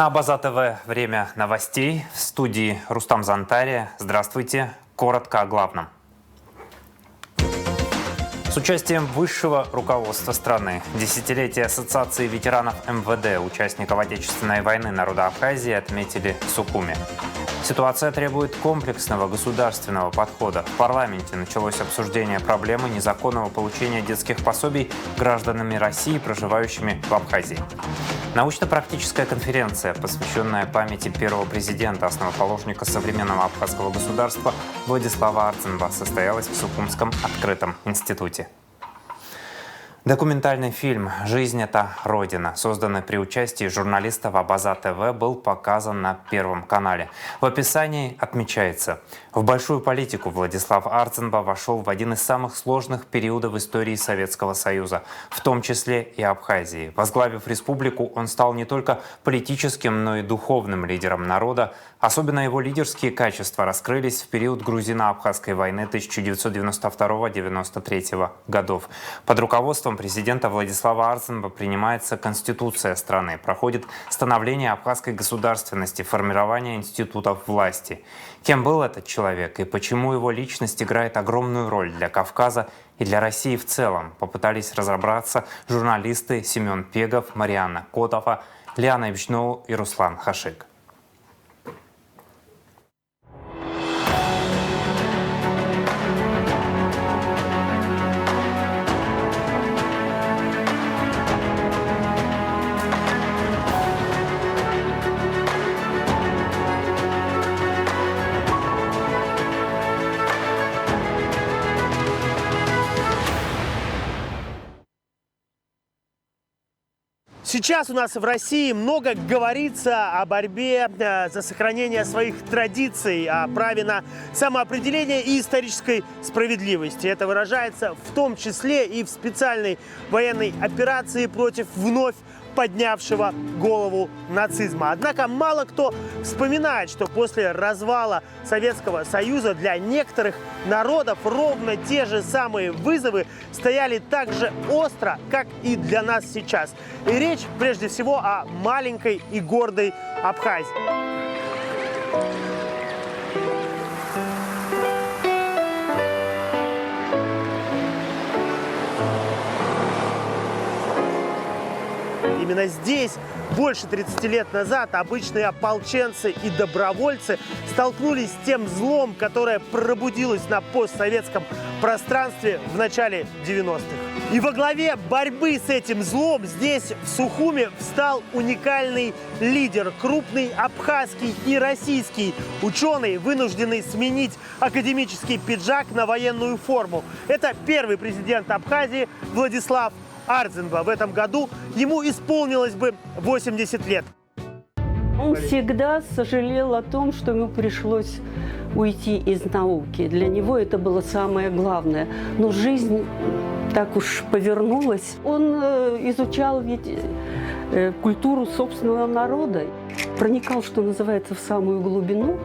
На Абаза ТВ время новостей. В студии Рустам Зантария. Здравствуйте. Коротко о главном. С участием высшего руководства страны, десятилетие Ассоциации ветеранов МВД, участников Отечественной войны народа Абхазии, отметили в Сухуми. Ситуация требует комплексного государственного подхода. В парламенте началось обсуждение проблемы незаконного получения детских пособий гражданами России, проживающими в Абхазии. Научно-практическая конференция, посвященная памяти первого президента, основоположника современного абхазского государства Владислава Арцинба, состоялась в Сухумском открытом институте. Документальный фильм «Жизнь – это Родина», созданный при участии журналистов Абаза ТВ, был показан на Первом канале. В описании отмечается: в большую политику Владислав Арцинба вошел в один из самых сложных периодов истории Советского Союза, в том числе и Абхазии. Возглавив республику, он стал не только политическим, но и духовным лидером народа. Особенно его лидерские качества раскрылись в период грузино-абхазской войны 1992-1993 годов. Под руководством президента Владислава Арцинба принимается Конституция страны, проходит становление абхазской государственности, формирование институтов власти. Кем был этот человек и почему его личность играет огромную роль для Кавказа и для России в целом, попытались разобраться журналисты Семен Пегов, Марианна Котова, Лиана Ибжноу и Руслан Хашик. Сейчас у нас в России много говорится о борьбе за сохранение своих традиций, о праве на самоопределение и исторической справедливости. Это выражается в том числе и в специальной военной операции против вновь поднявшего голову нацизма. Однако мало кто вспоминает, что после развала Советского Союза для некоторых народов ровно те же самые вызовы стояли так же остро, как и для нас сейчас. И речь прежде всего о маленькой и гордой Абхазии. Именно здесь больше 30 лет назад обычные ополченцы и добровольцы столкнулись с тем злом, которое пробудилось на постсоветском пространстве в начале 90-х. И во главе борьбы с этим злом здесь, в Сухуми, встал уникальный лидер, крупный абхазский и российский ученый, вынужденный сменить академический пиджак на военную форму. Это первый президент Абхазии Владислав Арцинба. В этом году ему исполнилось бы 80 лет. Он всегда сожалел о том, что ему пришлось уйти из науки. Для него это было самое главное. Но жизнь так уж повернулась. Он изучал ведь культуру собственного народа, проникал, что называется, в самую глубину.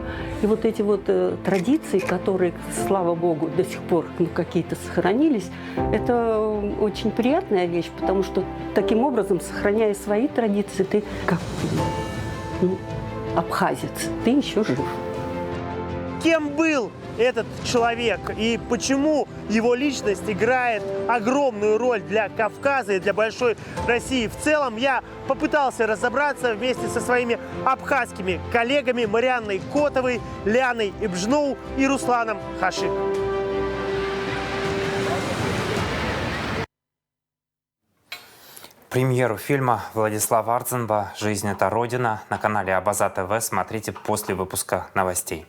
И вот эти вот традиции, которые, слава богу, до сих пор какие-то сохранились, это очень приятная вещь, потому что таким образом, сохраняя свои традиции, ты как абхазец, ты еще жив. Кем был этот человек и почему его личность играет огромную роль для Кавказа и для большой России в целом, я попытался разобраться вместе со своими абхазскими коллегами Марианной Котовой, Лианой Ибжноу и Русланом Хашик. Премьеру фильма Владислава Арцинба «Жизнь – это Родина» на канале Абаза ТВ смотрите после выпуска новостей.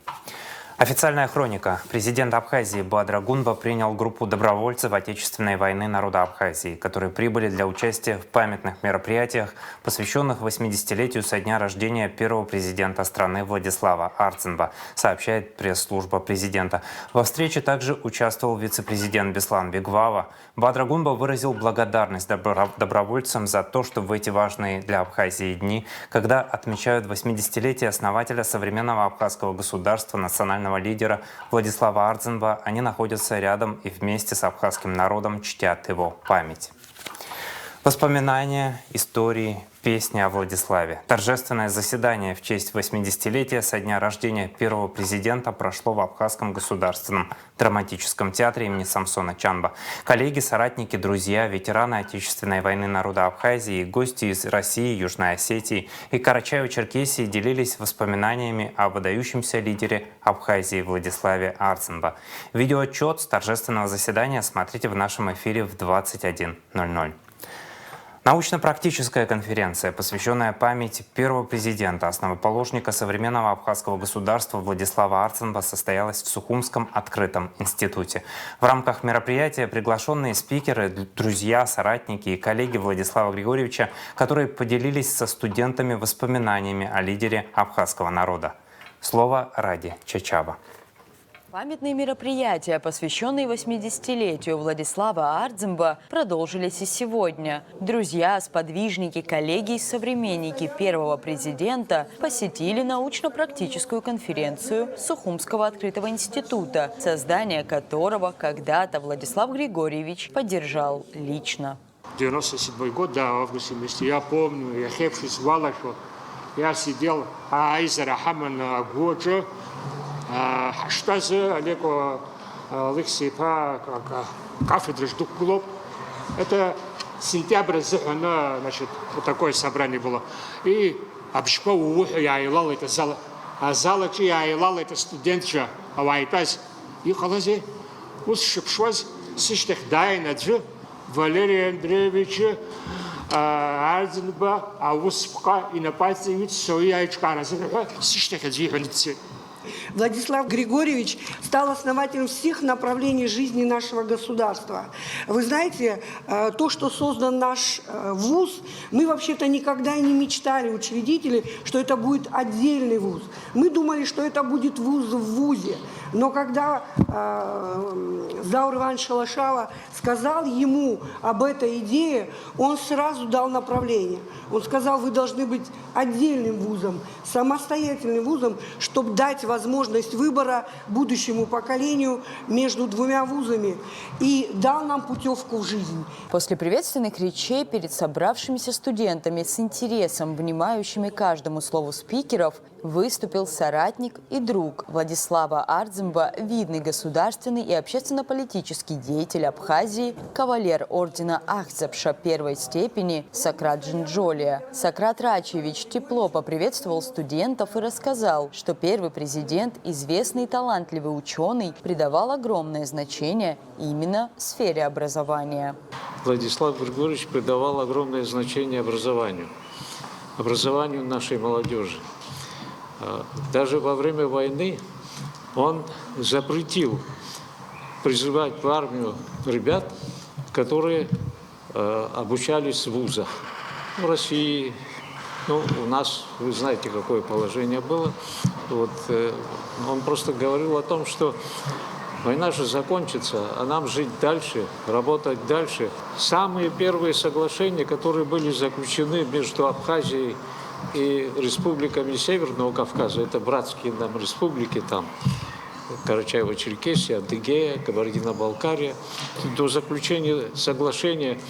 Официальная хроника. Президент Абхазии Бадра Гунба принял группу добровольцев Отечественной войны народа Абхазии, которые прибыли для участия в памятных мероприятиях, посвященных 80-летию со дня рождения первого президента страны Владислава Арцинба, сообщает пресс-служба президента. Во встрече также участвовал вице-президент Беслан Бегвава. Бадра Гунба выразил благодарность добровольцам за то, что в эти важные для Абхазии дни, когда отмечают 80-летие основателя современного абхазского государства, национального лидера Владислава Арцинба, они находятся рядом и вместе с абхазским народом чтят его память. Воспоминания, истории, песни о Владиславе. Торжественное заседание в честь 80-летия со дня рождения первого президента прошло в Абхазском государственном драматическом театре имени Самсона Чанба. Коллеги, соратники, друзья, ветераны Отечественной войны народа Абхазии, гости из России, Южной Осетии и Карачаево-Черкесии делились воспоминаниями о выдающемся лидере Абхазии Владиславе Арцинба. Видеоотчет с торжественного заседания смотрите в нашем эфире в 21:00. Научно-практическая конференция, посвященная памяти первого президента, основоположника современного абхазского государства Владислава Арцинба, состоялась в Сухумском открытом институте. В рамках мероприятия приглашенные спикеры, друзья, соратники и коллеги Владислава Григорьевича, которые поделились со студентами воспоминаниями о лидере абхазского народа. Слово Ради Чачаба. Памятные мероприятия, посвященные 80-летию Владислава Арцинба, продолжились и сегодня. Друзья, сподвижники, коллеги и современники первого президента посетили научно-практическую конференцию Сухумского открытого института, создание которого когда-то Владислав Григорьевич поддержал лично. 97 год, да, в августе месяце, я помню, я хепшись валашу, я сидел, Айзера Хамана Годжа, Хаштазы, Олегу Алексеевна, кафедры Ждукулов. Это сентябрь, значит, вот такое собрание было. И обшпа уху я илал это зал, а зала че я илал это студентча, а вайтаз и халазе, ус шипшваз сиштех дайнаджи Валерий Андреевич Арцинба, а успка и на пальце вид сояичка разрыва сиштех адвиганцы. Владислав Григорьевич стал основателем всех направлений жизни нашего государства. Вы знаете, то, что создан наш вуз, мы вообще-то никогда и не мечтали, учредители, что это будет отдельный вуз. Мы думали, что это будет вуз в вузе. Но когда Заур Иванович Шалашава сказал ему об этой идее, он сразу дал направление. Он сказал, вы должны быть отдельным вузом, самостоятельным вузом, чтобы дать возможность выбора будущему поколению между двумя вузами, и дал нам путевку в жизнь. После приветственных речей перед собравшимися студентами с интересом, внимающими каждому слову спикеров, выступил соратник и друг Владислава Арцинба, видный государственный и общественно-политический деятель Абхазии, кавалер ордена Ахзапша первой степени Сократ Джинджолия. Сократ Рачевич тепло поприветствовал студентов и рассказал, что первый президент, известный и талантливый ученый, придавал огромное значение именно сфере образования. Владислав Григорьевич придавал огромное значение образованию нашей молодежи. Даже во время войны он запретил призывать в армию ребят, которые обучались в вузах. В России, у нас, вы знаете, какое положение было. Он просто говорил о том, что война же закончится, а нам жить дальше, работать дальше. Самые первые соглашения, которые были заключены между Абхазией и республиками Северного Кавказа, это братские нам республики, там Карачаево-Черкесия, Адыгея, Кабардино-Балкария, до заключения соглашения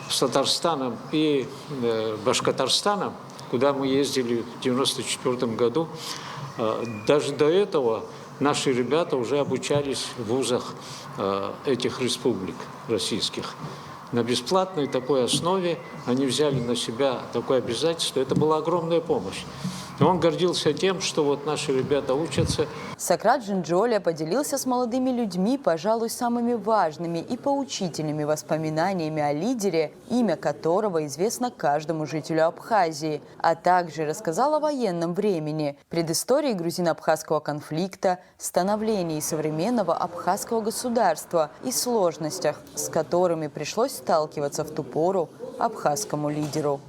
с Татарстаном и Башкортостаном, куда мы ездили в 1994 году, даже до этого наши ребята уже обучались в вузах этих республик российских. На бесплатной такой основе они взяли на себя такое обязательство. Это была огромная помощь. И он гордился тем, что вот наши ребята учатся. Сократ Джинджолия поделился с молодыми людьми, пожалуй, самыми важными и поучительными воспоминаниями о лидере, имя которого известно каждому жителю Абхазии, а также рассказал о военном времени, предыстории грузино-абхазского конфликта, становлении современного абхазского государства и сложностях, с которыми пришлось сталкиваться в ту пору абхазскому лидеру.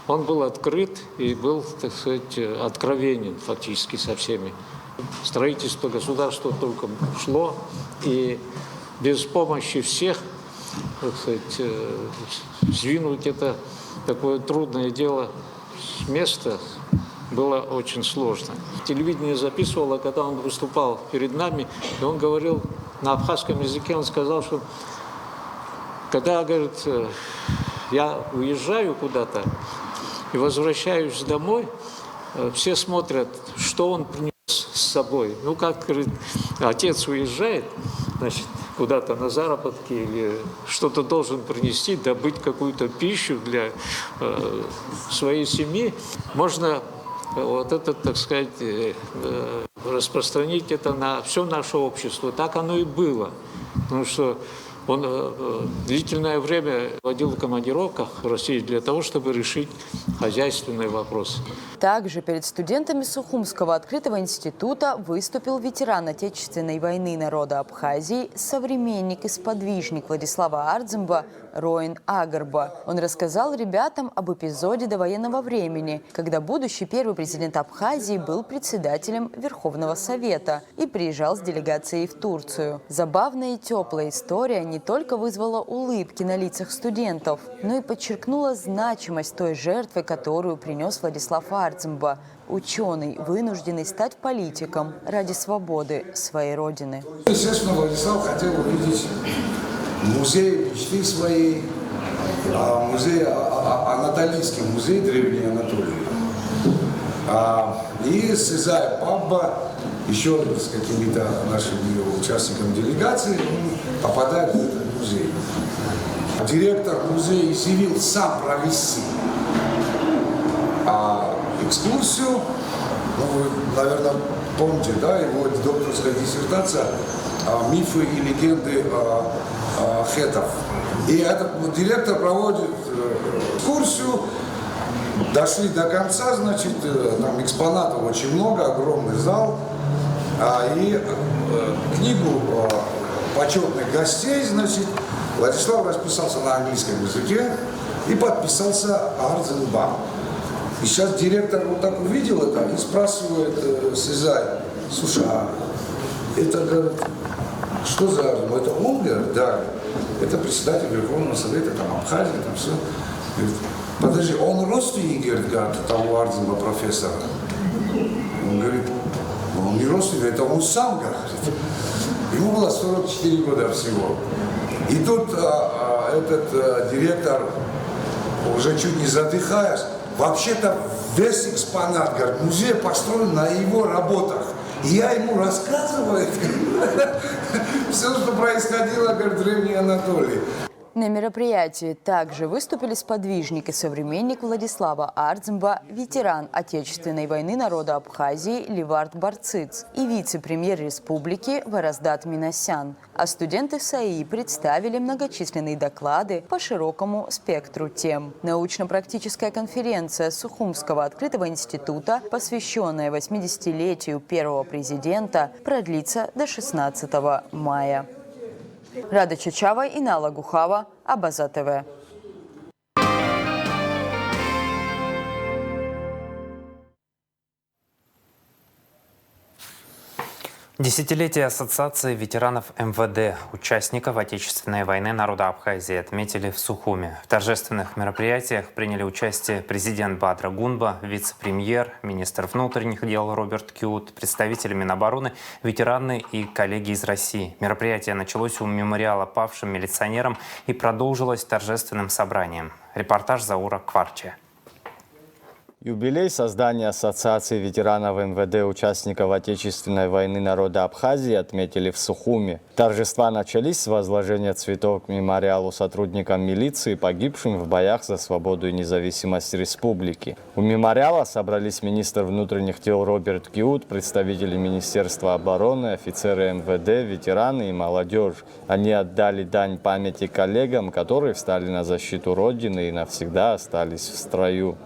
Он был открыт и был, так сказать, откровенен фактически со всеми. Строительство государства только шло, и без помощи всех, так сказать, сдвинуть это такое трудное дело с места было очень сложно. Телевидение записывало, когда он выступал перед нами, и он говорил на абхазском языке, он сказал, что когда, говорит, я уезжаю куда-то и возвращаюсь домой, все смотрят, что он принес с собой. Ну, как, говорит, отец уезжает, значит, куда-то на заработки или что-то должен принести, добыть какую-то пищу для своей семьи. Можно вот это, так сказать, распространить это на все наше общество. Так оно и было. Потому что он длительное время водил в командировках в России для того, чтобы решить хозяйственные вопросы. Также перед студентами Сухумского открытого института выступил ветеран Отечественной войны народа Абхазии, современник и сподвижник Владислава Ардзимба Роин Агарба. Он рассказал ребятам об эпизоде довоенного времени, когда будущий первый президент Абхазии был председателем Верховного Совета и приезжал с делегацией в Турцию. Забавная и теплая история не только вызвала улыбки на лицах студентов, но и подчеркнула значимость той жертвы, которую принес Владислав Ардзимба, ученый, вынужденный стать политиком ради свободы своей родины. Естественно, Владислав хотел увидеть музей мечты своей, музей, Анатолийский музей Древней Анатолии. И Сезай Пабба, еще с какими-то нашими участниками делегации, попадает в этот музей. Директор музея изъявил сам провести экскурсию. Ну, вы, наверное, помните, да, его докторская диссертация «Мифы и легенды хетов». И этот директор проводит экскурсию. Дошли до конца, значит, там экспонатов очень много, огромный зал. И книгу почетных гостей, значит, Владислав расписался на английском языке и подписался Ардзимба. И сейчас директор вот так увидел это и спрашивает Сезай: слушай, это, говорит, что за Ардзимба? Это он, говорит? Да. Это председатель Верховного Совета, там Абхазии, там все. Говорит, подожди, он родственник, говорит, того Ардзимба профессора? Он говорит, он не родственник, это он сам, говорит. Ему было 44 года всего. И тут этот директор, уже чуть не задыхаясь, вообще-то весь экспонат, говорит, музей построен на его работах. И я ему рассказываю все, что происходило, говорит, в Древней Анатолии. На мероприятии также выступили сподвижник и современник Владислава Ардзимба, ветеран Отечественной войны народа Абхазии Ливард Барциц и вице-премьер республики Вараздат Минасян. А студенты САИ представили многочисленные доклады по широкому спектру тем. Научно-практическая конференция Сухумского открытого института, посвященная 80-летию первого президента, продлится до 16 мая. Рада Чачава и Нала Гухава, Абаза ТВ. Десятилетие Ассоциации ветеранов МВД, участников Отечественной войны народа Абхазии, отметили в Сухуме. В торжественных мероприятиях приняли участие президент Бадра Гунба, вице-премьер, министр внутренних дел Роберт Киут, представители Минобороны, ветераны и коллеги из России. Мероприятие началось у мемориала павшим милиционерам и продолжилось торжественным собранием. Репортаж Заура Кварчи. Юбилей создания Ассоциации ветеранов МВД, участников Отечественной войны народа Абхазии, отметили в Сухуме. Торжества начались с возложения цветов к мемориалу сотрудникам милиции, погибшим в боях за свободу и независимость республики. У мемориала собрались министр внутренних дел Роберт Киут, представители Министерства обороны, офицеры МВД, ветераны и молодежь. Они отдали дань памяти коллегам, которые встали на защиту Родины и навсегда остались в строю.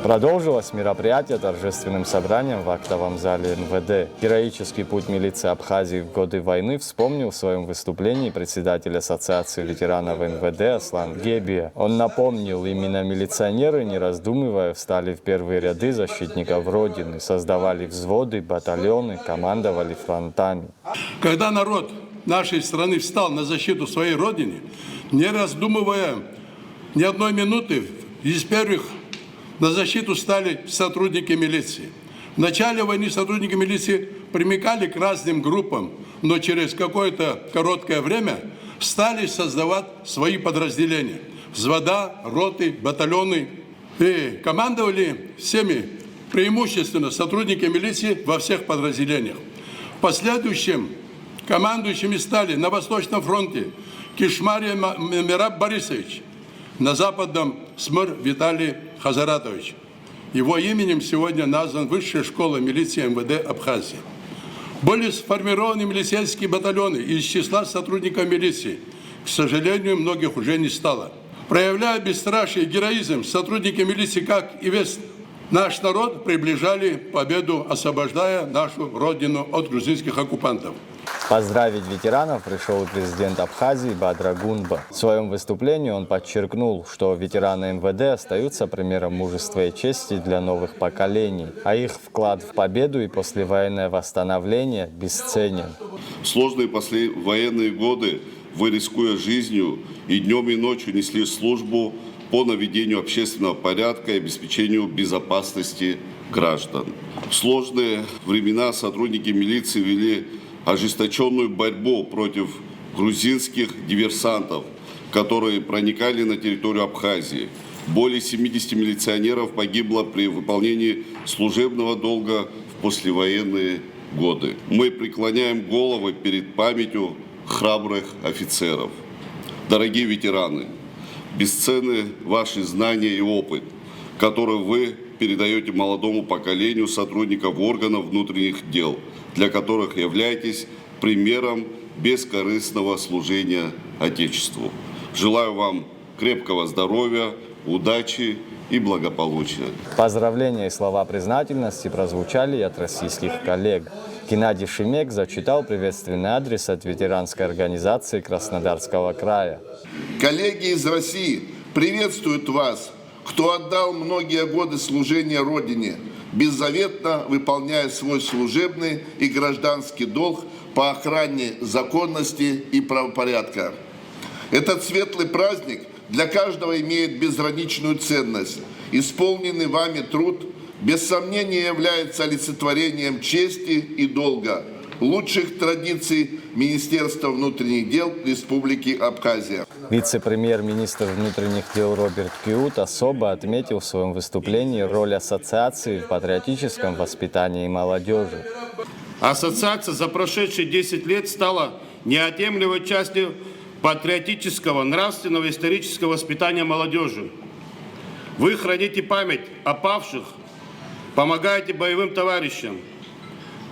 Продолжилось мероприятие торжественным собранием в актовом зале МВД. Героический путь милиции Абхазии в годы войны вспомнил в своем выступлении председатель Ассоциации ветеранов МВД Аслан Гебия. Он напомнил, именно милиционеры, не раздумывая, встали в первые ряды защитников Родины, создавали взводы, батальоны, командовали фронтами. Когда народ нашей страны встал на защиту своей Родины, не раздумывая ни одной минуты, из первых на защиту стали сотрудники милиции. В начале войны сотрудники милиции примыкали к разным группам, но через какое-то короткое время стали создавать свои подразделения. Взвода, роты, батальоны. И командовали всеми преимущественно сотрудники милиции во всех подразделениях. В последующем командующими стали на Восточном фронте Кишмария Мераб Борисович, на Западном Смыр Виталий Хазаратович. Его именем сегодня названа Высшая школа милиции МВД Абхазии. Были сформированы милицейские батальоны из числа сотрудников милиции. К сожалению, многих уже не стало. Проявляя бесстрашие и героизм, сотрудники милиции, как и весь наш народ, приближали победу, освобождая нашу родину от грузинских оккупантов. Поздравить ветеранов пришел и президент Абхазии Бадра Гунба. В своем выступлении он подчеркнул, что ветераны МВД остаются примером мужества и чести для новых поколений, а их вклад в победу и послевоенное восстановление бесценен. В сложные послевоенные годы вы, рискуя жизнью, и днем, и ночью несли службу по наведению общественного порядка и обеспечению безопасности граждан. В сложные времена сотрудники милиции вели ожесточенную борьбу против грузинских диверсантов, которые проникали на территорию Абхазии. Более 70 милиционеров погибло при выполнении служебного долга в послевоенные годы. Мы преклоняем головы перед памятью храбрых офицеров. Дорогие ветераны, бесценны ваши знания и опыт, которые вы передаете молодому поколению сотрудников органов внутренних дел, для которых являетесь примером бескорыстного служения Отечеству. Желаю вам крепкого здоровья, удачи и благополучия. Поздравления и слова признательности прозвучали и от российских коллег. Геннадий Шемек зачитал приветственный адрес от ветеранской организации Краснодарского края. Коллеги из России приветствуют вас, кто отдал многие годы служения Родине, беззаветно выполняя свой служебный и гражданский долг по охране законности и правопорядка. Этот светлый праздник для каждого имеет безграничную ценность. Исполненный вами труд без сомнения является олицетворением чести и долга, лучших традиций Министерства внутренних дел Республики Абхазия. Вице-премьер-министр внутренних дел Роберт Киут особо отметил в своем выступлении роль ассоциации в патриотическом воспитании молодежи. Ассоциация за прошедшие 10 лет стала неотъемлемой частью патриотического, нравственного и исторического воспитания молодежи. Вы храните память о павших, помогаете боевым товарищам,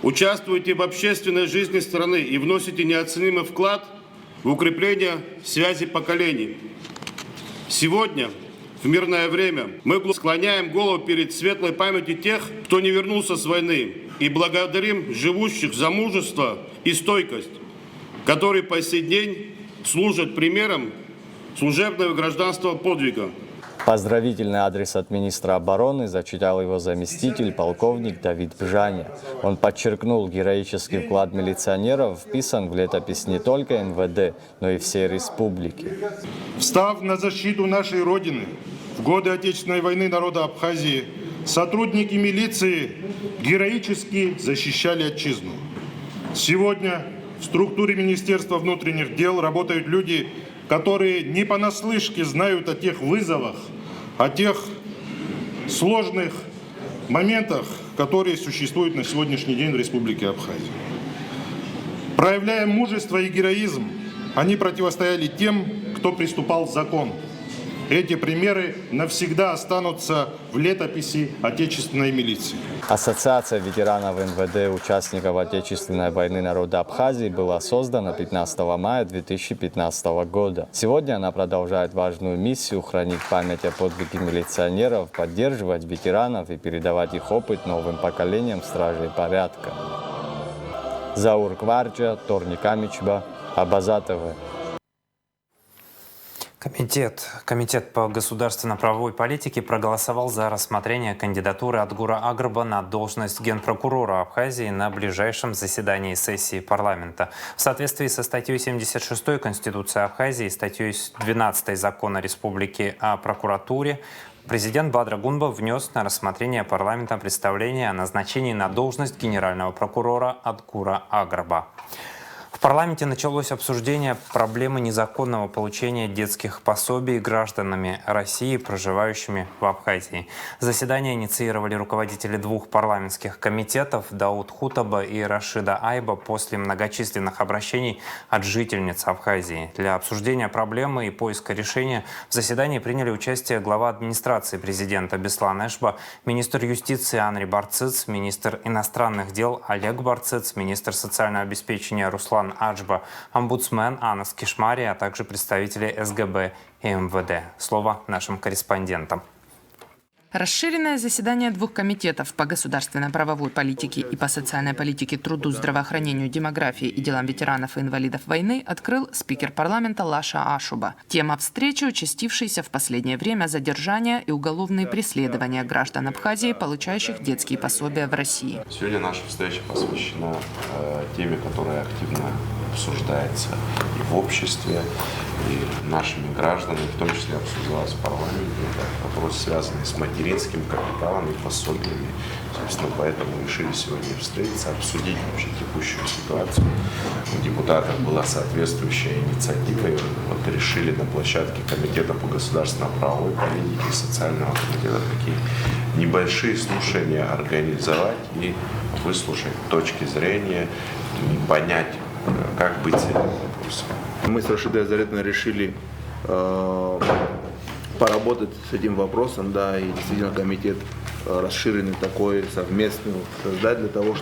участвуете в общественной жизни страны и вносите неоценимый вклад в укрепление связи поколений. Сегодня, в мирное время, мы склоняем голову перед светлой памятью тех, кто не вернулся с войны, и благодарим живущих за мужество и стойкость, которые по сей день служат примером служебного и гражданского подвига. Поздравительный адрес от министра обороны зачитал его заместитель, полковник Давид Бжаня. Он подчеркнул, героический вклад милиционеров вписан в летопись не только МВД, но и всей республики. Встав на защиту нашей Родины в годы Отечественной войны народа Абхазии, сотрудники милиции героически защищали отчизну. Сегодня в структуре Министерства внутренних дел работают люди, которые не понаслышке знают о тех вызовах, о тех сложных моментах, которые существуют на сегодняшний день в Республике Абхазия. Проявляя мужество и героизм, они противостояли тем, кто приступал закон. Эти примеры навсегда останутся в летописи отечественной милиции. Ассоциация ветеранов МВД, участников Отечественной войны народа Абхазии, была создана 15 мая 2015 года. Сегодня она продолжает важную миссию хранить память о подвиге милиционеров, поддерживать ветеранов и передавать их опыт новым поколениям стражей порядка. Заур Кварджа, Торни Камичба, Абаза ТВ. Комитет по государственно-правовой политике проголосовал за рассмотрение кандидатуры Атгура Агрба на должность генпрокурора Абхазии на ближайшем заседании сессии парламента. В соответствии со статьей 76 Конституции Абхазии и статьей 12 Закона Республики о прокуратуре, Президент Баадрагунба внес на рассмотрение парламента представление о назначении на должность генерального прокурора Адкура Аграба. В парламенте началось обсуждение проблемы незаконного получения детских пособий гражданами России, проживающими в Абхазии. Заседание инициировали руководители двух парламентских комитетов Дауд Хутаба и Рашида Айба после многочисленных обращений от жительниц Абхазии. Для обсуждения проблемы и поиска решения в заседании приняли участие глава администрации президента Беслан Эшба, министр юстиции Анри Барцыц, министр иностранных дел Олег Барцыц, министр социального обеспечения Руслан Аджба, омбудсмен Анна Скишмари, а также представители СГБ и МВД. Слово нашим корреспондентам. Расширенное заседание двух комитетов по государственно-правовой политике и по социальной политике, труду, здравоохранению, демографии и делам ветеранов и инвалидов войны открыл спикер парламента Лаша Ашуба. Тема встречи – участившиеся в последнее время задержания и уголовные преследования граждан Абхазии, получающих детские пособия в России. Сегодня наша встреча посвящена теме, которая активно обсуждается и в обществе, и нашими гражданами, в том числе обсуждалась в парламенте. Это вопрос, связанный с материнским капиталом и пособиями. Собственно, поэтому решили сегодня встретиться, обсудить вообще текущую ситуацию. У депутатов была соответствующая инициатива, и вот решили на площадке Комитета по государственно-правовой политике и социального комитета такие небольшие слушания организовать и выслушать точки зрения и понять, как быть с этим вопросом. Мы с Рашидой Азаретовной решили поработать с этим вопросом, да, и действительно комитет расширенный такой, совместный, создать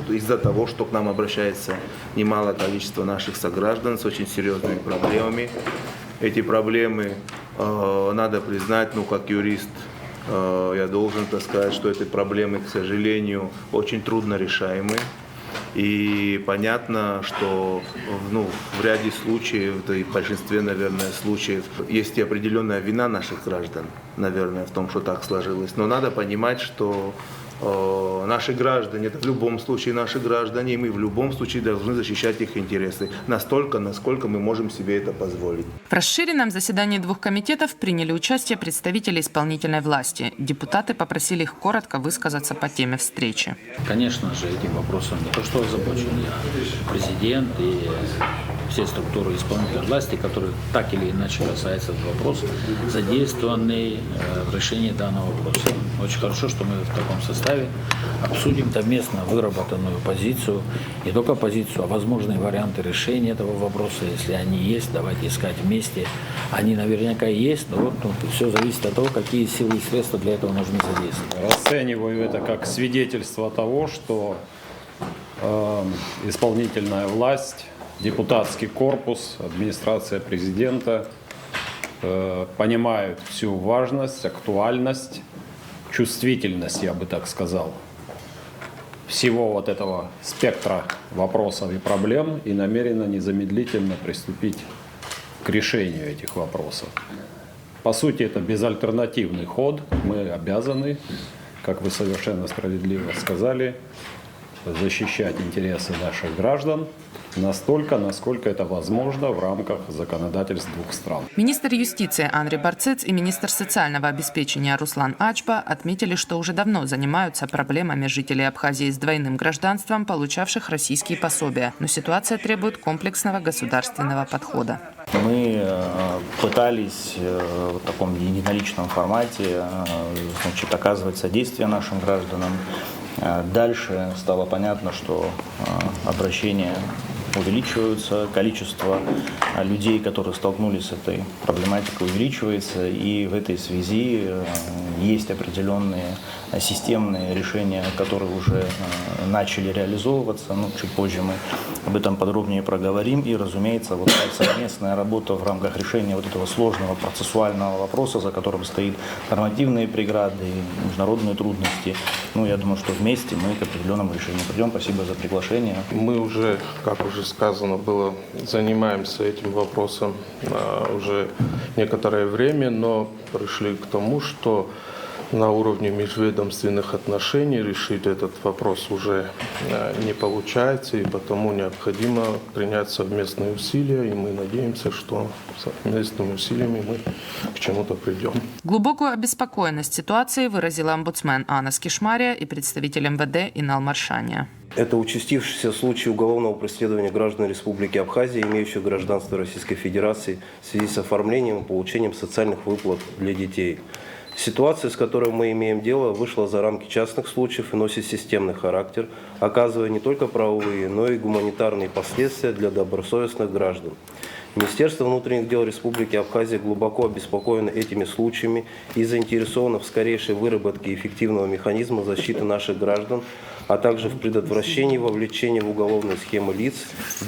из-за того, что к нам обращается немалое количество наших сограждан с очень серьезными проблемами. Эти проблемы, надо признать, как юрист, я должен сказать, что эти проблемы, к сожалению, очень трудно решаемы. И понятно, что в ряде случаев, да и в большинстве, наверное, случаев, есть и определенная вина наших граждан, наверное, в том, что так сложилось. Но надо понимать, что наши граждане, это в любом случае наши граждане, и мы в любом случае должны защищать их интересы настолько, насколько мы можем себе это позволить. В расширенном заседании двух комитетов приняли участие представители исполнительной власти. Депутаты попросили их коротко высказаться по теме встречи. Конечно же, этим вопросом не то что озабочен я, президент и все структуры исполнительной власти, которые так или иначе касаются этого вопроса, задействованы в решении данного вопроса. Очень хорошо, что мы в таком составе обсудим совместно выработанную позицию, не только позицию, а возможные варианты решения этого вопроса. Если они есть, давайте искать вместе. Они наверняка есть, но все зависит от того, какие силы и средства для этого нужно задействовать. Расцениваю это как свидетельство того, что исполнительная власть, депутатский корпус, администрация президента понимают всю важность, актуальность, чувствительность, я бы так сказал, всего вот этого спектра вопросов и проблем и намерены незамедлительно приступить к решению этих вопросов. По сути, это безальтернативный ход. Мы обязаны, как вы совершенно справедливо сказали, защищать интересы наших граждан настолько, насколько это возможно в рамках законодательств двух стран. Министр юстиции Анри Барцыц и министр социального обеспечения Руслан Аджба отметили, что уже давно занимаются проблемами жителей Абхазии с двойным гражданством, получавших российские пособия. Но ситуация требует комплексного государственного подхода. Мы пытались в таком единоличном формате оказывать содействие нашим гражданам. Дальше стало понятно, что обращения увеличиваются, количество людей, которые столкнулись с этой проблематикой, увеличивается, и в этой связи есть определенные системные решения, которые уже начали реализовываться. Чуть позже мы об этом подробнее проговорим. И, разумеется, совместная работа в рамках решения этого сложного процессуального вопроса, за которым стоит нормативные преграды и международные трудности. Я думаю, что вместе мы к определенному решению придем. Спасибо за приглашение. Мы уже, как уже сказано было, занимаемся этим вопросом уже некоторое время, но пришли к тому, что на уровне межведомственных отношений решить этот вопрос уже не получается, и потому необходимо принять совместные усилия, и мы надеемся, что совместными усилиями мы к чему-то придем. Глубокую обеспокоенность ситуацией выразила омбудсмен Анна Скишмария и представитель МВД Инал Маршания. Это участившийся случай уголовного преследования граждан Республики Абхазия, имеющих гражданство Российской Федерации, в связи с оформлением и получением социальных выплат для детей. Ситуация, с которой мы имеем дело, вышла за рамки частных случаев и носит системный характер, оказывая не только правовые, но и гуманитарные последствия для добросовестных граждан. Министерство внутренних дел Республики Абхазия глубоко обеспокоено этими случаями и заинтересовано в скорейшей выработке эффективного механизма защиты наших граждан, а также в предотвращении вовлечения в уголовные схемы лиц,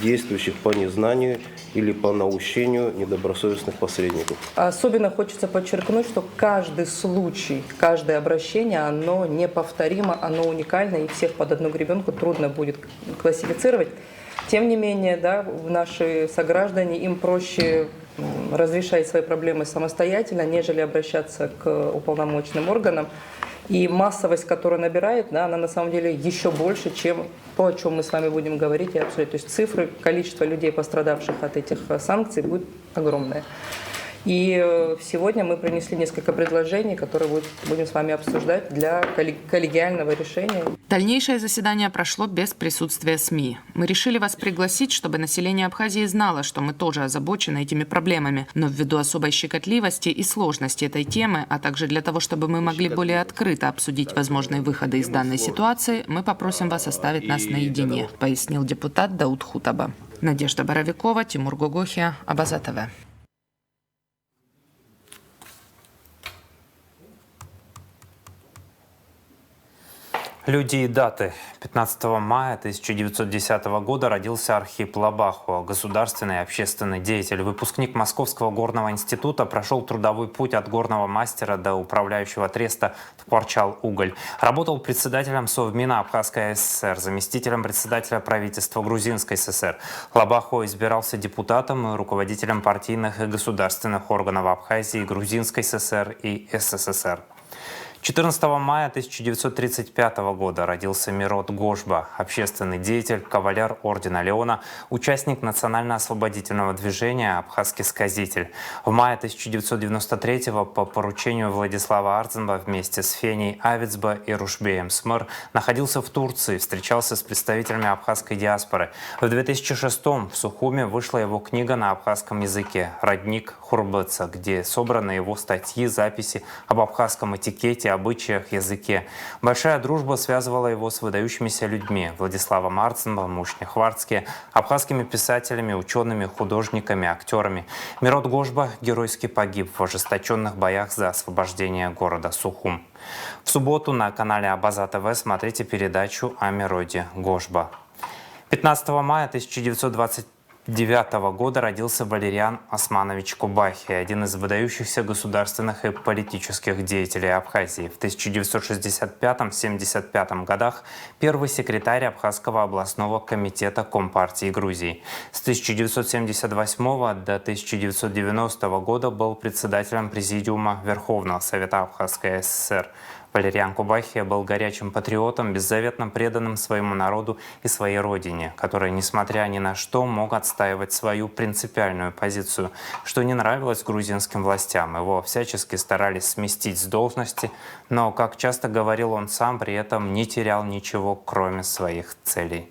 действующих по незнанию или по наущению недобросовестных посредников. Особенно хочется подчеркнуть, что каждый случай, каждое обращение, оно неповторимо, оно уникально, и всех под одну гребенку трудно будет классифицировать. Тем не менее, да, наши сограждане, им проще разрешать свои проблемы самостоятельно, нежели обращаться к уполномоченным органам. И массовость, которую набирает, да, она на самом деле еще больше, чем то, о чем мы с вами будем говорить и обсуждать. То есть цифры, количество людей, пострадавших от этих санкций, будет огромное. И сегодня мы принесли несколько предложений, которые будем с вами обсуждать для коллегиального решения. Дальнейшее заседание прошло без присутствия СМИ. Мы решили вас пригласить, чтобы население Абхазии знало, что мы тоже озабочены этими проблемами. Но ввиду особой щекотливости и сложности этой темы, а также для того, чтобы мы могли более открыто обсудить возможные выходы из данной ситуации, мы попросим вас оставить нас наедине, пояснил депутат Дауд Хутаба. Надежда Боровикова, Тимур Гогохия, Абаза ТВ. Люди и даты. 15 мая 1910 года родился Архип Лабаху, государственный и общественный деятель. Выпускник Московского горного института, прошел трудовой путь от горного мастера до управляющего треста «Ткварчал-Уголь». Работал председателем Совмина Абхазской ССР, заместителем председателя правительства Грузинской ССР. Лабаху избирался депутатом и руководителем партийных и государственных органов Абхазии, Грузинской ССР и СССР. 14 мая 1935 года родился Мирот Гошба, общественный деятель, кавалер ордена Леона, участник национально-освободительного движения, абхазский сказитель. В мае 1993 по поручению Владислава Арцинба вместе с Феней Авицба и Рушбеем Смыр находился в Турции, встречался с представителями абхазской диаспоры. В 2006 в Сухуме вышла его книга на абхазском языке «Родник Хурбыца», где собраны его статьи, записи об абхазском этикете, обычаях, языке. Большая дружба связывала его с выдающимися людьми: Владиславом Арцинбом, Мушня Хварцке, абхазскими писателями, учеными, художниками, актерами. Мирот Гошба геройски погиб в ожесточенных боях за освобождение города Сухум. В субботу на канале Абаза ТВ смотрите передачу о Мироте Гошба. 15 мая 1929 года родился Валериан Османович Кубахи, один из выдающихся государственных и политических деятелей Абхазии. В 1965-75 годах первый секретарь Абхазского областного комитета Компартии Грузии. С 1978 до 1990 года был председателем Президиума Верховного Совета Абхазской ССР. Валериан Кубахи был горячим патриотом, беззаветно преданным своему народу и своей родине, который, несмотря ни на что, мог отстаивать свою принципиальную позицию, что не нравилось грузинским властям. Его всячески старались сместить с должности, но, как часто говорил он сам, при этом не терял ничего, кроме своих целей.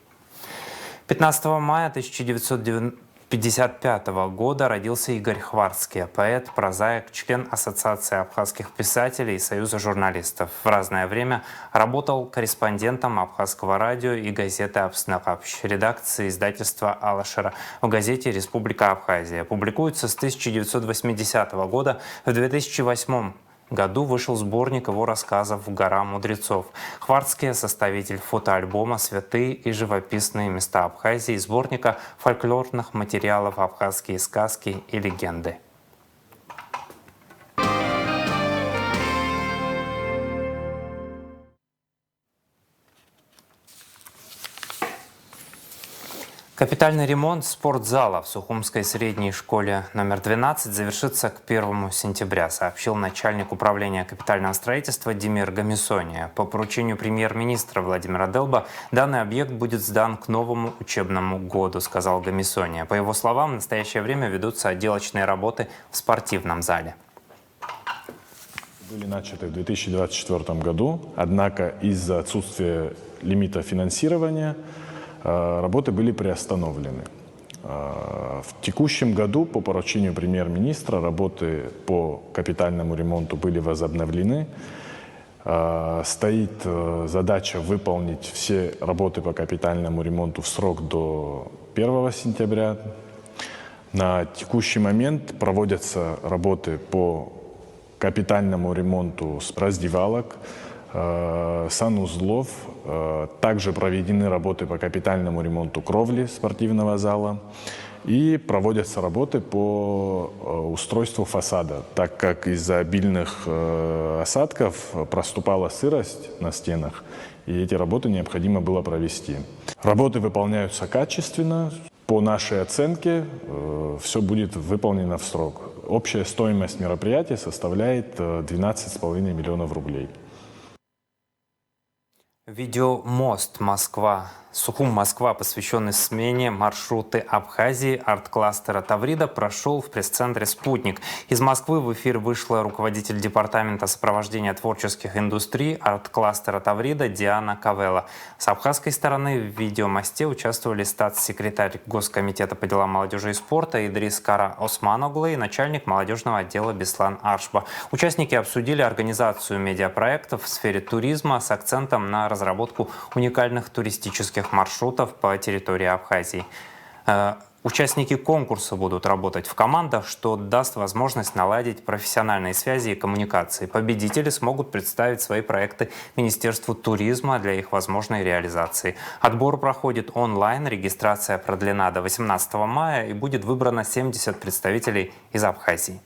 15 мая 1955 года родился Игорь Хварцке, поэт, прозаик, член Ассоциации абхазских писателей и Союза журналистов. В разное время работал корреспондентом Абхазского радио и газеты «Абснахапщ», редакции издательства «Алашера» в газете «Республика Абхазия». Публикуется с 1980 года. В 2008 году вышел сборник его рассказов «Гора мудрецов». Хварцке — составитель фотоальбома «Святые и живописные места Абхазии», сборника фольклорных материалов «Абхазские сказки и легенды». Капитальный ремонт спортзала в Сухумской средней школе номер 12 завершится к 1 сентября, сообщил начальник управления капитального строительства Димир Гамисония. По поручению премьер-министра Владимира Делба данный объект будет сдан к новому учебному году, сказал Гамисония. По его словам, в настоящее время ведутся отделочные работы в спортивном зале. Были начаты в 2024 году, однако из-за отсутствия лимита финансирования работы были приостановлены. В текущем году по поручению премьер-министра работы по капитальному ремонту были возобновлены. Стоит задача выполнить все работы по капитальному ремонту в срок до 1 сентября. На текущий момент проводятся работы по капитальному ремонту раздевалок, санузлов. Также проведены работы по капитальному ремонту кровли спортивного зала. И проводятся работы по устройству фасада, так как из-за обильных осадков проступала сырость на стенах, и эти работы необходимо было провести. Работы выполняются качественно. По нашей оценке все будет выполнено в срок. Общая стоимость мероприятия составляет 12,5 миллионов рублей. Видеомост Сухум-Москва, посвященный смене маршруты Абхазии арт-кластера Таврида, прошел в пресс-центре «Спутник». Из Москвы в эфир вышла руководитель департамента сопровождения творческих индустрий арт-кластера Таврида Диана Кавелла. С абхазской стороны в видеомосте участвовали статс-секретарь Госкомитета по делам молодежи и спорта Идрис Кара Османоглы и начальник молодежного отдела Беслан Аршба. Участники обсудили организацию медиапроектов в сфере туризма с акцентом на разработку уникальных туристических маршрутов по территории Абхазии. Участники конкурса будут работать в командах, что даст возможность наладить профессиональные связи и коммуникации. Победители смогут представить свои проекты Министерству туризма для их возможной реализации. Отбор проходит онлайн, регистрация продлена до 18 мая и будет выбрано 70 представителей из Абхазии.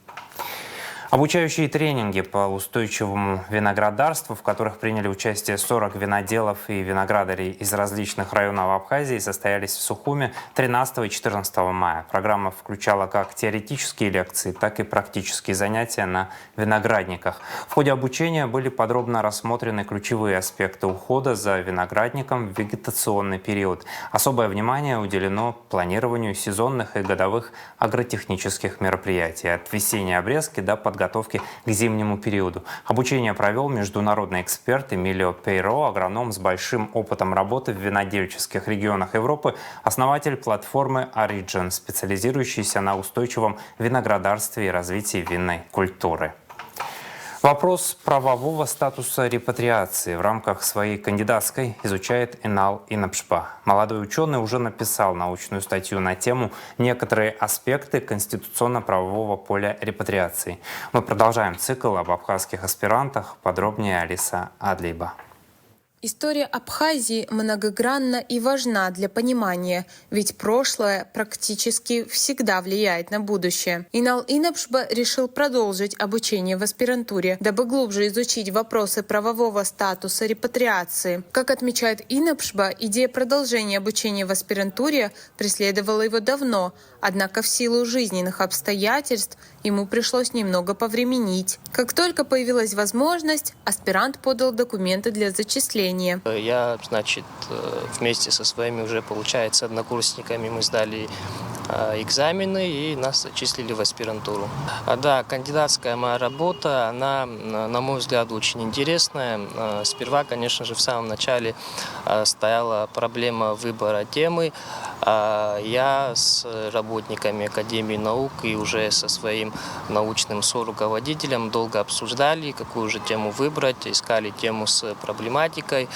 Обучающие тренинги по устойчивому виноградарству, в которых приняли участие 40 виноделов и виноградарей из различных районов Абхазии, состоялись в Сухуме 13 и 14 мая. Программа включала как теоретические лекции, так и практические занятия на виноградниках. В ходе обучения были подробно рассмотрены ключевые аспекты ухода за виноградником в вегетационный период. Особое внимание уделено планированию сезонных и годовых агротехнических мероприятий от весенней обрезки до подготовки к зимнему периоду. Обучение провел международный эксперт Эмилио Пейро, агроном с большим опытом работы в винодельческих регионах Европы, основатель платформы Origin, специализирующийся на устойчивом виноградарстве и развитии винной культуры. Вопрос правового статуса репатриации в рамках своей кандидатской изучает Инал Инапшба. Молодой ученый уже написал научную статью на тему «Некоторые аспекты конституционно-правового поля репатриации». Мы продолжаем цикл об абхазских аспирантах. Подробнее Алиса Адлиба. История Абхазии многогранна и важна для понимания, ведь прошлое практически всегда влияет на будущее. Инал Инапшба решил продолжить обучение в аспирантуре, дабы глубже изучить вопросы правового статуса репатриации. Как отмечает Инапшба, идея продолжения обучения в аспирантуре преследовала его давно, однако в силу жизненных обстоятельств ему пришлось немного повременить. Как только появилась возможность, аспирант подал документы для зачисления. Я, вместе со своими уже, получается, однокурсниками мы сдали экзамены и нас зачислили в аспирантуру. Да, кандидатская моя работа, она, на мой взгляд, очень интересная. Сперва, конечно же, в самом начале стояла проблема выбора темы. Я с работниками Академии наук и уже со своим научным соруководителем долго обсуждали, какую же тему выбрать, искали тему с проблематикой,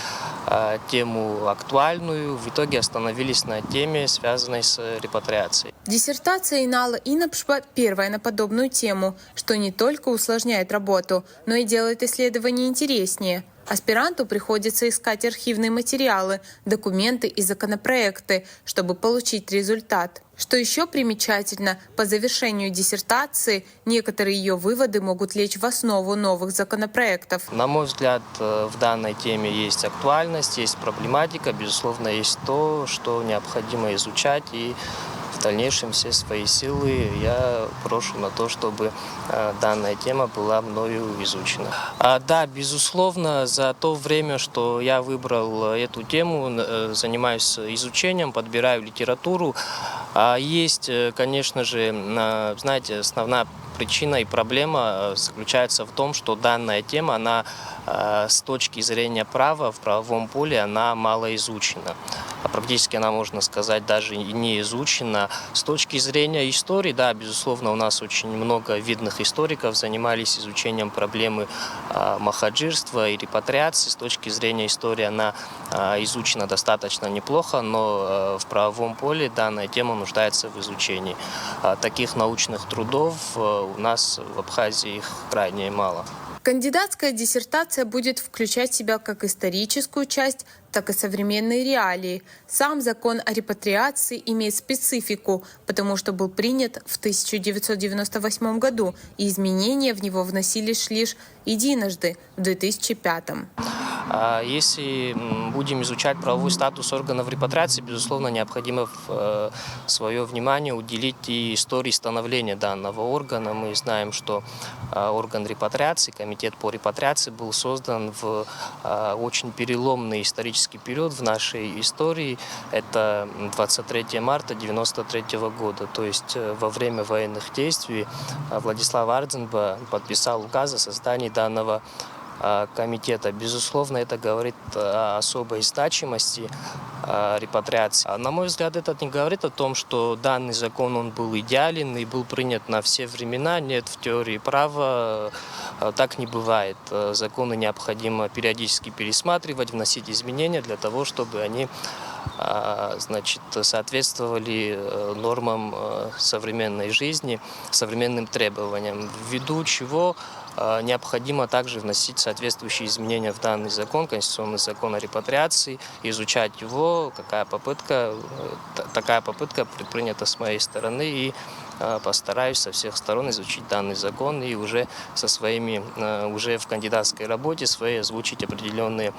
тему актуальную. В итоге остановились на теме, связанной с репатриацией. Диссертация Инала Инапшба первая на подобную тему, что не только усложняет работу, но и делает исследования интереснее. Аспиранту приходится искать архивные материалы, документы и законопроекты, чтобы получить результат. Что еще примечательно, по завершению диссертации некоторые ее выводы могут лечь в основу новых законопроектов. На мой взгляд, в данной теме есть актуальность, есть проблематика, безусловно, есть то, что необходимо изучать, и в дальнейшем все свои силы я брошу на то, чтобы данная тема была мною изучена. Да, безусловно, за то время, что я выбрал эту тему, занимаюсь изучением, подбираю литературу. Есть, конечно же, знаете, основная причина и проблема заключается в том, что данная тема, она с точки зрения права, в правовом поле, она мало изучена. Практически она, можно сказать, даже и не изучена. С точки зрения истории, да, безусловно, у нас очень много видных историков занимались изучением проблемы махаджирства и репатриации. С точки зрения истории она изучена достаточно неплохо, но в правовом поле данная тема нуждается в изучении. Таких научных трудов у нас в Абхазии их крайне мало. Кандидатская диссертация будет включать в себя как историческую часть, так и современные реалии. Сам закон о репатриации имеет специфику, потому что был принят в 1998 году, и изменения в него вносились лишь единожды, в 2005. Если будем изучать правовой статус органов репатриации, безусловно, необходимо свое внимание уделить и истории становления данного органа. Мы знаем, что орган репатриации, комитет по репатриации, был создан в очень переломный исторический период в нашей истории. Это 23 марта 1993 года. То есть во время военных действий Владислав Ардзинба подписал указ о создании данного комитета. Безусловно, это говорит о особой значимости репатриации. На мой взгляд, это не говорит о том, что данный закон он был идеален и был принят на все времена. Нет, в теории права так не бывает. Законы необходимо периодически пересматривать, вносить изменения для того, чтобы они соответствовали нормам современной жизни, современным требованиям, ввиду чего необходимо также вносить соответствующие изменения в данный закон, конституционный закон о репатриации, изучать его, такая попытка предпринята с моей стороны, и постараюсь со всех сторон изучить данный закон и уже уже в кандидатской работе своей озвучить определенные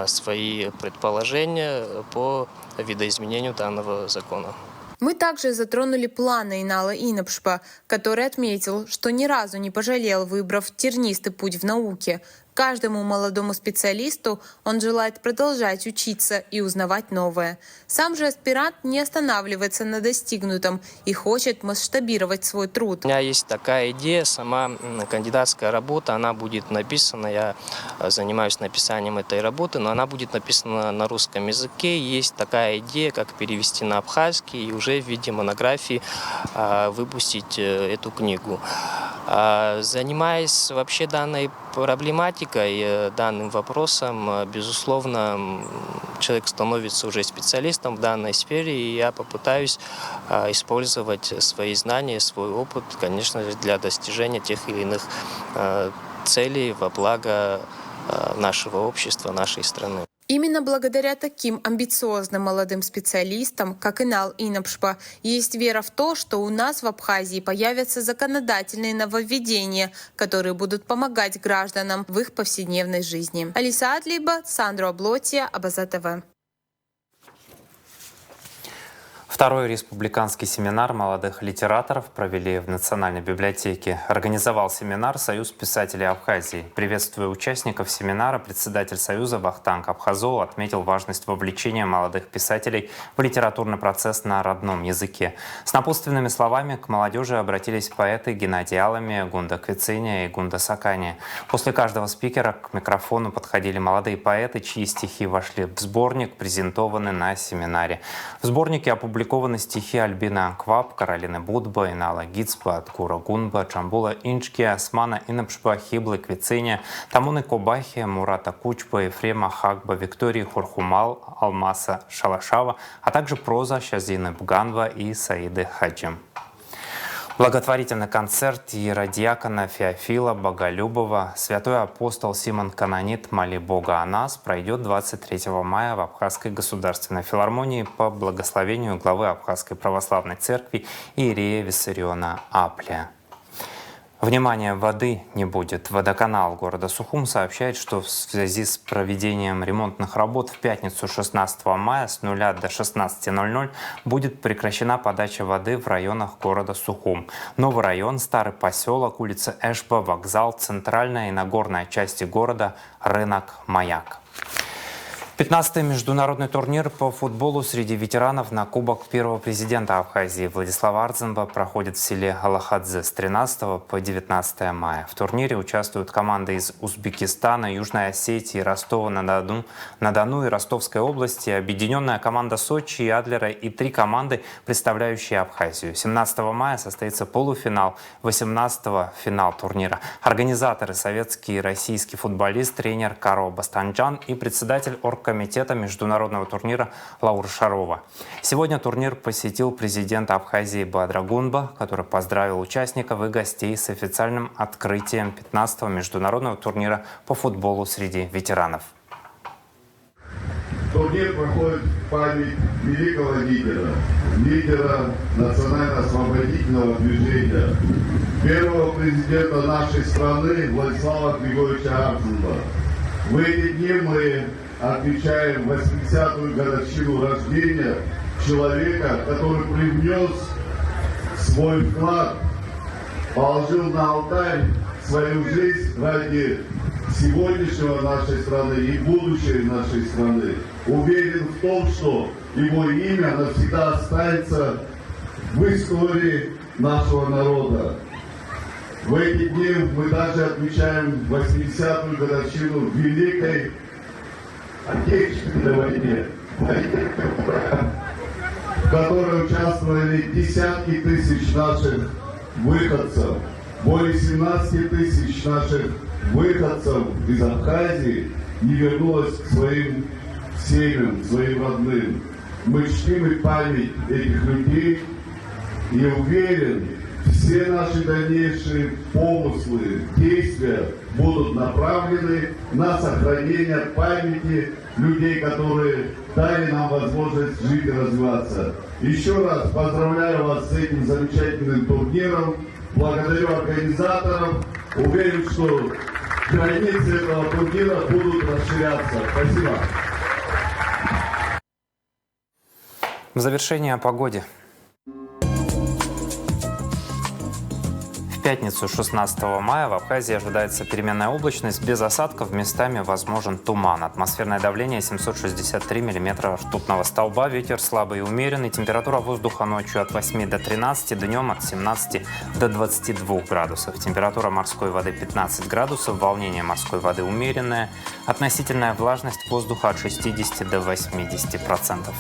свои предположения по видоизменению данного закона. Мы также затронули планы Инала Инапшпа, который отметил, что ни разу не пожалел, выбрав тернистый путь в науке. Каждому молодому специалисту он желает продолжать учиться и узнавать новое. Сам же аспирант не останавливается на достигнутом и хочет масштабировать свой труд. У меня есть такая идея, сама кандидатская работа, она будет написана, я занимаюсь написанием этой работы, но она будет написана на русском языке. Есть такая идея, как перевести на абхазский и уже в виде монографии выпустить эту книгу. Занимаясь вообще данной проблематикой, данным вопросом, безусловно, человек становится уже специалистом в данной сфере, и я попытаюсь использовать свои знания, свой опыт, конечно же, для достижения тех или иных целей во благо нашего общества, нашей страны. Именно благодаря таким амбициозным молодым специалистам, как Инал Инапшпа, есть вера в то, что у нас в Абхазии появятся законодательные нововведения, которые будут помогать гражданам в их повседневной жизни. Алиса Адлиба, Сандро Облотия, Абаза ТВ. Второй республиканский семинар молодых литераторов провели в Национальной библиотеке. Организовал семинар Союз писателей Абхазии. Приветствуя участников семинара, председатель Союза Вахтанг Абхазол отметил важность вовлечения молодых писателей в литературный процесс на родном языке. С напутственными словами к молодежи обратились поэты Геннадий Алами, Гунда Квициня и Гунда Сакани. После каждого спикера к микрофону подходили молодые поэты, чьи стихи вошли в сборник, презентованный на семинаре. В сборнике опубликованы стихи Альбины Анкваб, Каролины Будба, Инала Гицба, Откура Гунба, Чамбула Инчки, Османа Инапшпа, Хиблы Квициня, Тамуны Кобахи, Мурата Кучба, Ефрема Хагба, Виктории Хурхумал, Алмаса Шалашава, а также проза Шазины Бганва и Саиды Хаджим. Благотворительный концерт иеродиакона Феофила Боголюбова «Святой апостол Симон Канонит, моли Бога о нас» пройдет 23 мая в Абхазской государственной филармонии по благословению главы Абхазской православной церкви иерея Виссариона Аплия. Внимание, воды не будет. Водоканал города Сухум сообщает, что в связи с проведением ремонтных работ в пятницу 16 мая с 0 до 16:00 будет прекращена подача воды в районах города Сухум. Новый район, Старый поселок, улица Эшба, вокзал, центральная и нагорная части города, рынок, Маяк. 15-й международный турнир по футболу среди ветеранов на Кубок первого президента Абхазии Владислава Арцинба проходит в селе Алахадзе с 13 по 19 мая. В турнире участвуют команды из Узбекистана, Южной Осетии, Ростова-на-Дону и Ростовской области, объединенная команда Сочи и Адлера и 3 команды, представляющие Абхазию. 17 мая состоится полуфинал, 18-го финал турнира. Организаторы — советский и российский футболист, тренер Каро Бастанджан и председатель оргкомитета международного турнира Лаура Шарова. Сегодня турнир посетил президент Абхазии Бадра Гунба, который поздравил участников и гостей с официальным открытием 15-го международного турнира по футболу среди ветеранов. Турнир проходит в память великого лидера национально-освободительного движения, первого президента нашей страны Владислава Григорьевича Арцинба. В эти дни мы отмечаем 80-ю годовщину рождения человека, который привнес свой вклад, положил на алтарь свою жизнь ради сегодняшнего нашей страны и будущей нашей страны. Уверен в том, что его имя навсегда останется в истории нашего народа. В эти дни мы также отмечаем 80-ю годовщину Великой Отечественной войне, в которой участвовали десятки тысяч наших выходцев. Более 17 тысяч наших выходцев из Абхазии не вернулось к своим семьям, своим родным. Мы чтим и память этих людей и уверен, все наши дальнейшие помыслы, действия будут направлены на сохранение памяти людей, которые дали нам возможность жить и развиваться. Еще раз поздравляю вас с этим замечательным турниром. Благодарю организаторов. Уверен, что границы этого турнира будут расширяться. Спасибо. В завершение о погоде. В пятницу 16 мая в Абхазии ожидается переменная облачность, без осадков, местами возможен туман. Атмосферное давление 763 мм ртутного столба, ветер слабый и умеренный, температура воздуха ночью от 8 до 13, днем от 17 до 22 градусов. Температура морской воды 15 градусов, волнение морской воды умеренное, относительная влажность воздуха от 60 до 80%.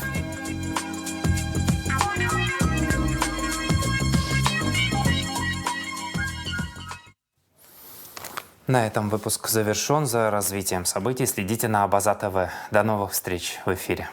На этом выпуск завершен. За развитием событий следите на Абаза ТВ. До новых встреч в эфире.